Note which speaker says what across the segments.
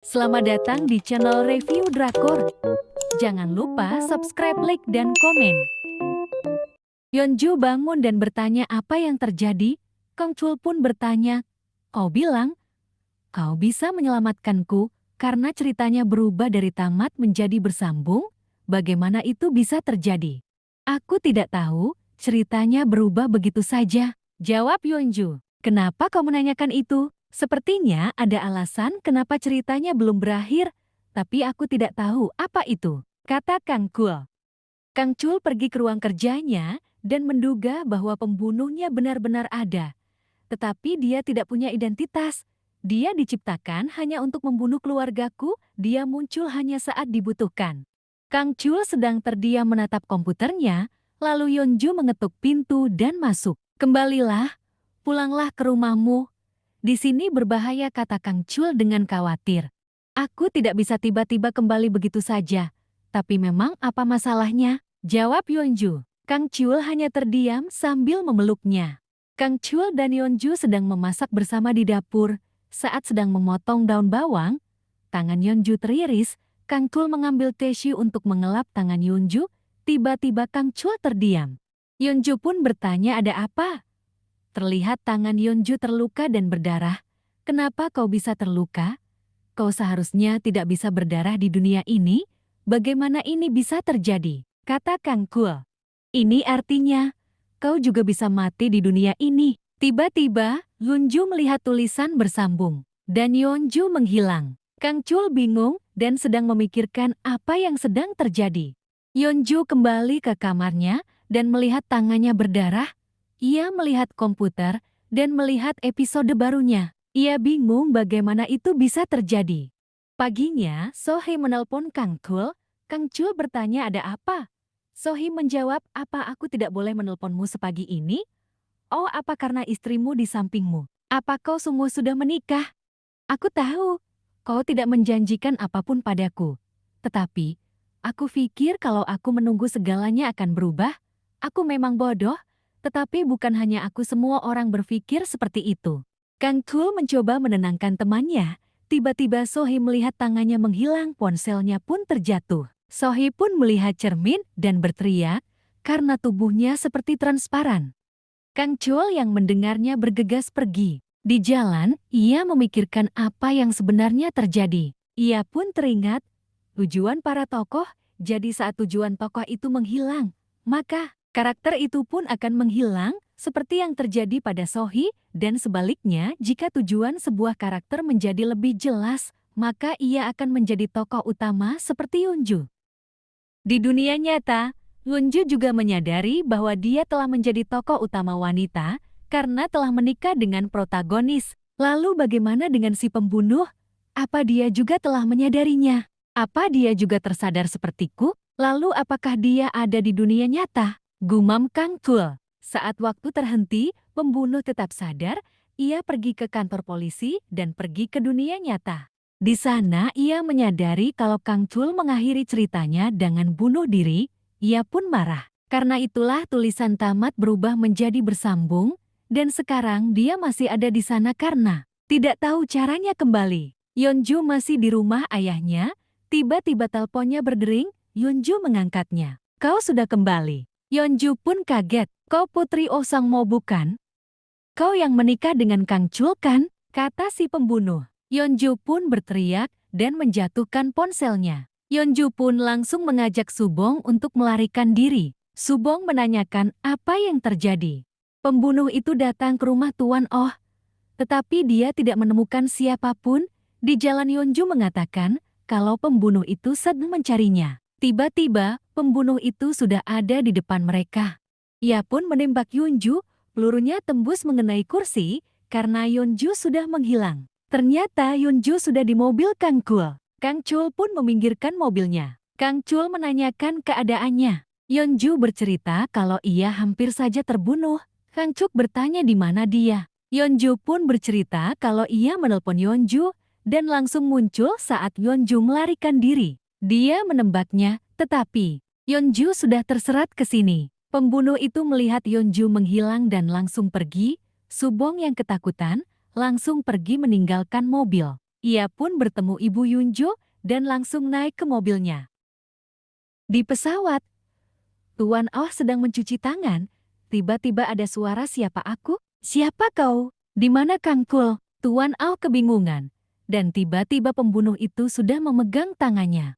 Speaker 1: Selamat datang di channel Review Drakor. Jangan lupa subscribe, like, dan komen. Yeonju bangun dan bertanya apa yang terjadi. Kang Chul pun bertanya, "Kau bilang, kau bisa menyelamatkanku karena ceritanya berubah dari tamat menjadi bersambung? Bagaimana itu bisa terjadi?" "Aku tidak tahu, ceritanya berubah begitu saja," jawab Yeonju. "Kenapa kau menanyakan itu? Sepertinya ada alasan kenapa ceritanya belum berakhir, tapi aku tidak tahu apa itu," kata Kang Kul. Kang Chul pergi ke ruang kerjanya dan menduga bahwa pembunuhnya benar-benar ada. Tetapi dia tidak punya identitas. Dia diciptakan hanya untuk membunuh keluargaku, dia muncul hanya saat dibutuhkan. Kang Chul sedang terdiam menatap komputernya, lalu Yeonju mengetuk pintu dan masuk. "Kembalilah, pulanglah ke rumahmu. Di sini berbahaya," kata Kang Chul dengan khawatir. "Aku tidak bisa tiba-tiba kembali begitu saja. Tapi memang apa masalahnya?" jawab Yeonju. Kang Chul hanya terdiam sambil memeluknya. Kang Chul dan Yeonju sedang memasak bersama di dapur. Saat sedang memotong daun bawang, tangan Yeonju teriris. Kang Chul mengambil tisu untuk mengelap tangan Yeonju. Tiba-tiba Kang Chul terdiam. Yeonju pun bertanya, "Ada apa?" Terlihat tangan Yeonju terluka dan berdarah. "Kenapa kau bisa terluka? Kau seharusnya tidak bisa berdarah di dunia ini. Bagaimana ini bisa terjadi?" kata Kang Kul. "Ini artinya, kau juga bisa mati di dunia ini." Tiba-tiba, Yeonju melihat tulisan bersambung, dan Yeonju menghilang. Kang Chul bingung dan sedang memikirkan apa yang sedang terjadi. Yeonju kembali ke kamarnya dan melihat tangannya berdarah. Ia melihat komputer dan melihat episode barunya. Ia bingung bagaimana itu bisa terjadi. Paginya, Sohee menelpon Kang Kul. Kang Chul bertanya, "Ada apa?" Sohee menjawab, "Apa aku tidak boleh menelponmu sepagi ini?" "Oh, apa karena istrimu di sampingmu? Apa kau semua sudah menikah?" "Aku tahu, kau tidak menjanjikan apapun padaku. Tetapi, aku pikir kalau aku menunggu segalanya akan berubah. Aku memang bodoh, tetapi bukan hanya aku, semua orang berpikir seperti itu." Kang Kul mencoba menenangkan temannya. Tiba-tiba Sohee melihat tangannya menghilang, ponselnya pun terjatuh. Sohee pun melihat cermin dan berteriak karena tubuhnya seperti transparan. Kang Chul yang mendengarnya bergegas pergi. Di jalan, ia memikirkan apa yang sebenarnya terjadi. Ia pun teringat tujuan para tokoh, jadi saat tujuan tokoh itu menghilang, maka karakter itu pun akan menghilang, seperti yang terjadi pada Sohee, dan sebaliknya jika tujuan sebuah karakter menjadi lebih jelas, maka ia akan menjadi tokoh utama seperti Yeonju. Di dunia nyata, Yeonju juga menyadari bahwa dia telah menjadi tokoh utama wanita karena telah menikah dengan protagonis. Lalu bagaimana dengan si pembunuh? Apa dia juga telah menyadarinya? Apa dia juga tersadar sepertiku? Lalu apakah dia ada di dunia nyata? Gumam Kang Kul. Saat waktu terhenti, pembunuh tetap sadar. Ia pergi ke kantor polisi dan pergi ke dunia nyata. Di sana ia menyadari kalau Kang Chul mengakhiri ceritanya dengan bunuh diri. Ia pun marah. Karena itulah tulisan tamat berubah menjadi bersambung, dan sekarang dia masih ada di sana karena tidak tahu caranya kembali. Yeonju masih di rumah ayahnya. Tiba-tiba teleponnya berdering. Yeonju mengangkatnya. "Kau sudah kembali." Yeonju pun kaget. "Kau putri Oh Sang Mo bukan? Kau yang menikah dengan Kang Chul kan?" kata si pembunuh. Yeonju pun berteriak dan menjatuhkan ponselnya. Yeonju pun langsung mengajak Subong untuk melarikan diri. Subong menanyakan apa yang terjadi. Pembunuh itu datang ke rumah Tuan Oh, tetapi dia tidak menemukan siapapun. Di jalan Yeonju mengatakan kalau pembunuh itu sedang mencarinya. Tiba-tiba, pembunuh itu sudah ada di depan mereka. Ia pun menembak Yeonju, pelurunya tembus mengenai kursi karena Yeonju sudah menghilang. Ternyata Yeonju sudah di mobil Kang Kul. Kang Chul pun meminggirkan mobilnya. Kang Chul menanyakan keadaannya. Yeonju bercerita kalau ia hampir saja terbunuh. Kang Chul bertanya di mana dia. Yeonju pun bercerita kalau ia menelpon Yeonju dan langsung muncul saat Yeonju melarikan diri. Dia menembaknya, tetapi Yeonju sudah terserat ke sini. Pembunuh itu melihat Yeonju menghilang dan langsung pergi. Subong yang ketakutan langsung pergi meninggalkan mobil. Ia pun bertemu Ibu Yunjo dan langsung naik ke mobilnya. Di pesawat, Tuan Oh sedang mencuci tangan. Tiba-tiba ada suara, "Siapa aku? Siapa kau? Di mana Kangkul?" Tuan Oh kebingungan. Dan tiba-tiba pembunuh itu sudah memegang tangannya.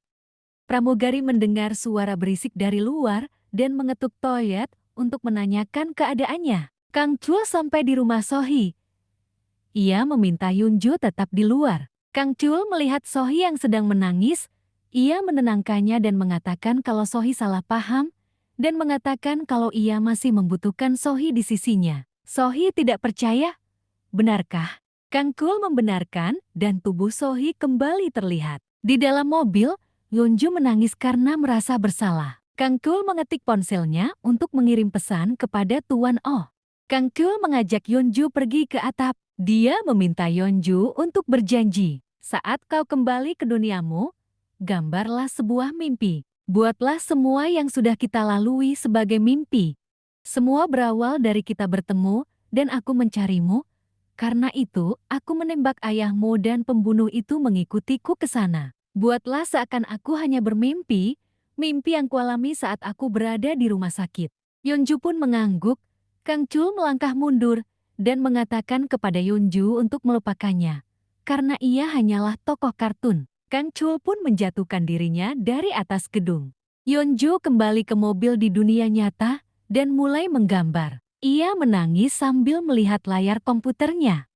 Speaker 1: Pramugari mendengar suara berisik dari luar dan mengetuk toilet untuk menanyakan keadaannya. Kang Chul sampai di rumah Sohee. Ia meminta Yunjo tetap di luar. Kang Chul melihat Sohee yang sedang menangis. Ia menenangkannya dan mengatakan kalau Sohee salah paham dan mengatakan kalau ia masih membutuhkan Sohee di sisinya. Sohee tidak percaya. Benarkah? Kang Chul membenarkan dan tubuh Sohee kembali terlihat. Di dalam mobil, Yunjo menangis karena merasa bersalah. Kang Chul mengetik ponselnya untuk mengirim pesan kepada Tuan Oh. Kang Chul mengajak Yunjo pergi ke atap. Dia meminta Yunjo untuk berjanji, saat kau kembali ke duniamu, gambarlah sebuah mimpi. Buatlah semua yang sudah kita lalui sebagai mimpi. Semua berawal dari kita bertemu dan aku mencarimu. Karena itu, aku menembak ayahmu dan pembunuh itu mengikutiku ke sana. Buatlah seakan aku hanya bermimpi, mimpi yang kualami saat aku berada di rumah sakit. Yunju pun mengangguk. Kang Chul melangkah mundur dan mengatakan kepada Yunju untuk melupakannya. Karena ia hanyalah tokoh kartun. Kang Chul pun menjatuhkan dirinya dari atas gedung. Yunju kembali ke mobil di dunia nyata dan mulai menggambar. Ia menangis sambil melihat layar komputernya.